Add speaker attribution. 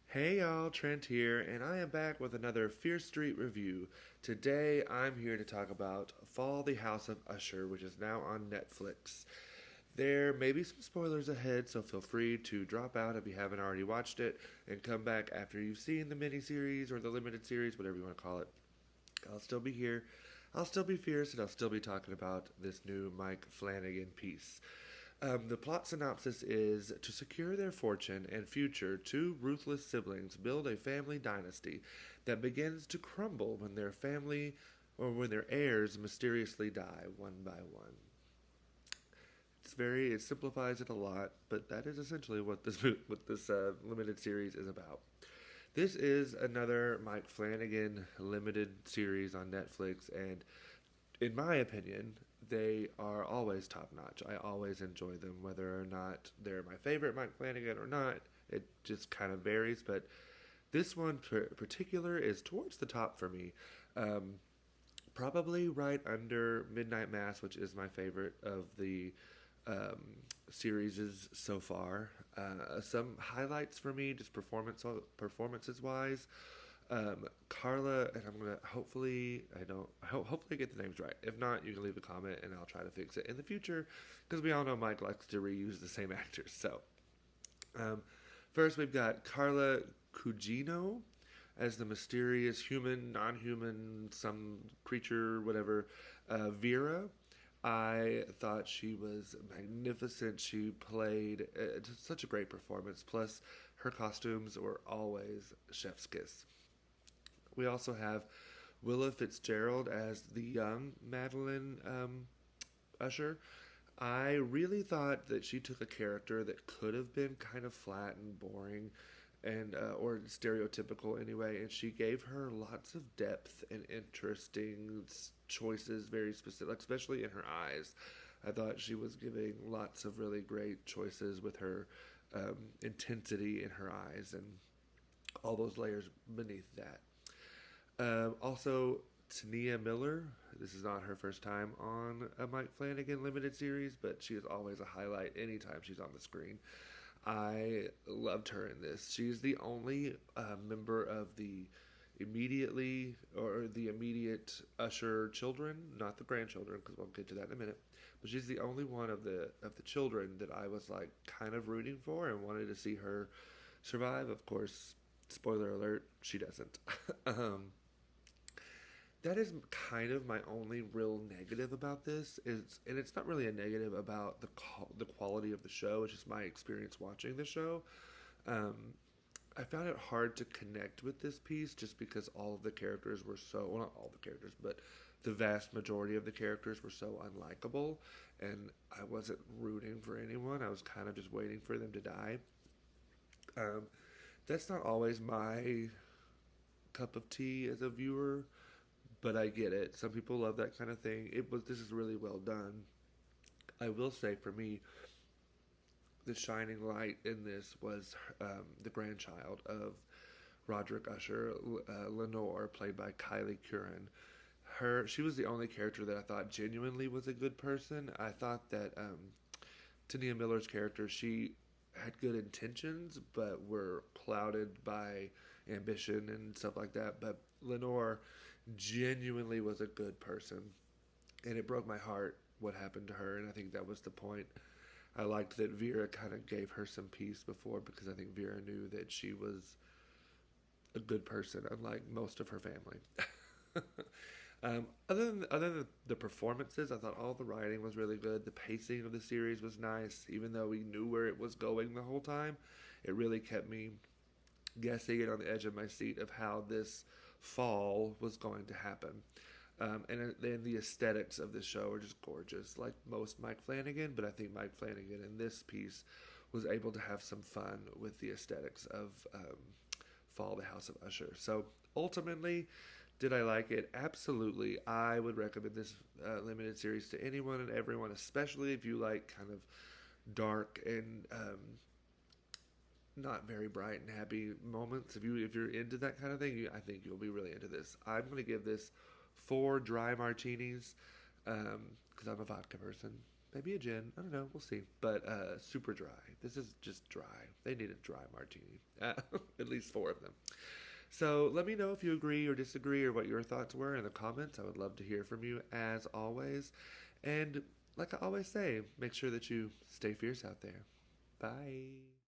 Speaker 1: Hey y'all, Trent here, and I am back with another Fear Street review. Today I'm here to talk about Fall the House of Usher, which is now on Netflix. There may be some spoilers ahead, so feel free to drop out if you haven't already watched it and come back after you've seen the miniseries or the limited series, whatever you want to call it. I'll still be here. I'll still be fierce, and I'll still be talking about this new Mike Flanagan piece. The plot synopsis is to secure their fortune and future, two ruthless siblings build a family dynasty that begins to crumble when their family or when their heirs mysteriously die one by one. It simplifies it a lot, but that is essentially what this limited series is about. This is another Mike Flanagan limited series on Netflix, and in my opinion, they are always top notch. I always enjoy them, whether or not they're my favorite Mike Flanagan or not. It just kind of varies, but this one in particular is towards the top for me. Um, Probably right under Midnight Mass, which is my favorite of the um, series so far. Some highlights for me, just performances wise. Carla, and I'm gonna hopefully I don't hopefully I get the names right. If not, you can leave a comment and I'll try to fix it in the future because we all know Mike likes to reuse the same actors. So, um, first we've got Carla Cugino as the mysterious human, non-human, some creature, whatever, Vera. I thought she was magnificent. She played just such a great performance. Plus, her costumes were always chef's kiss. We also have Willa Fitzgerald as the young Madeline Usher. I really thought that she took a character that could have been kind of flat and boring and or stereotypical anyway, and she gave her lots of depth and interesting choices, very specific, like, especially in her eyes. I thought she was giving lots of really great choices with her intensity in her eyes and all those layers beneath that. Also, Tania Miller. This is not her first time on a Mike Flanagan limited series, but she is always a highlight anytime she's on the screen. I loved her in this. She's the only member of the immediate Usher children, not the grandchildren, because we'll get to that in a minute. But she's the only one of the children that I was like kind of rooting for and wanted to see her survive. Of course, spoiler alert, she doesn't. um, that is kind of my only real negative about this is, and it's not really a negative about the quality of the show. It's just my experience watching the show. Um, I found it hard to connect with this piece just because all of the characters were so, well, not all the characters, but the vast majority of the characters were so unlikable, and I wasn't rooting for anyone. I was kind of just waiting for them to die. Um, that's not always my cup of tea as a viewer, but I get it. Some people love that kind of thing. This is really well done. I will say for me, the shining light in this was the grandchild of Roderick Usher, Lenore, played by Kylie Curran. She was the only character that I thought genuinely was a good person. I thought that Tania Miller's character, she had good intentions, but were clouded by ambition and stuff like that. But Lenore genuinely was a good person, and it broke my heart what happened to her. And I think that was the point. I liked that Vera kind of gave her some peace before because I think Vera knew that she was a good person, unlike most of her family. Other than the performances, I thought all the writing was really good. The pacing of the series was nice, even though we knew where it was going the whole time. It really kept me guessing and on the edge of my seat of how this fall was going to happen. And then the aesthetics of the show are just gorgeous, like most Mike Flanagan. But I think Mike Flanagan in this piece was able to have some fun with the aesthetics of Fall the House of Usher. So ultimately, did I like it? Absolutely. I would recommend this limited series to anyone and everyone, especially if you like kind of dark and not very bright and happy moments. If you're into that kind of thing, I think you'll be really into this. I'm going to give this 4 dry martinis because I'm a vodka person. maybe a gin. I don't know. We'll see. But super dry. This is just dry. They need a dry martini. At least 4 of them. So let me know if you agree or disagree or what your thoughts were in the comments. I would love to hear from you as always. And like I always say, make sure that you stay fierce out there. Bye.